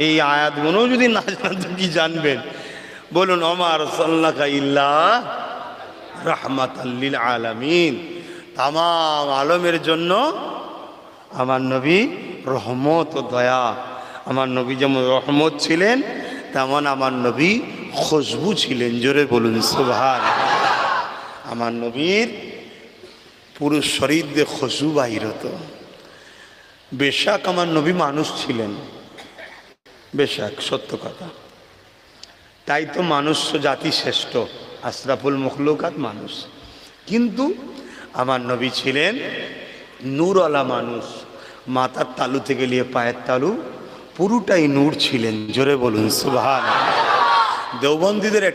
এই আয়াতগুলো যদি না জানেন তো কি জানবেন, বলুন ওমা আরসালনাকা ইল্লা রাহমাতাল লিল আলামিন, তাম আলমের জন্য আমার নবী রহমত ও দয়া। আমার নবী যেমন রহমত ছিলেন তেমন আমার নবী খুশবু ছিলেন। জোরে বলুন সুবহানাল্লাহ। আমার নবীর পুরো শরীর দিয়ে খুশবু বাহির হতো। বেশাক আমার নবী মানুষ ছিলেন, বেশাক সত্য কথা, তাই তো মানুষ জাতি শ্রেষ্ঠ, আশরাফুল মখলুকাত মানুষ, কিন্তু আমার নবী ছিলেন নূরওয়ালা মানুষ, মাথার তালু থেকে নিয়ে পায়ের তালু পুরোটাই নূর ছিলেন। জোরে বলুন সুবহানাল্লাহ। দেওবন্দীদের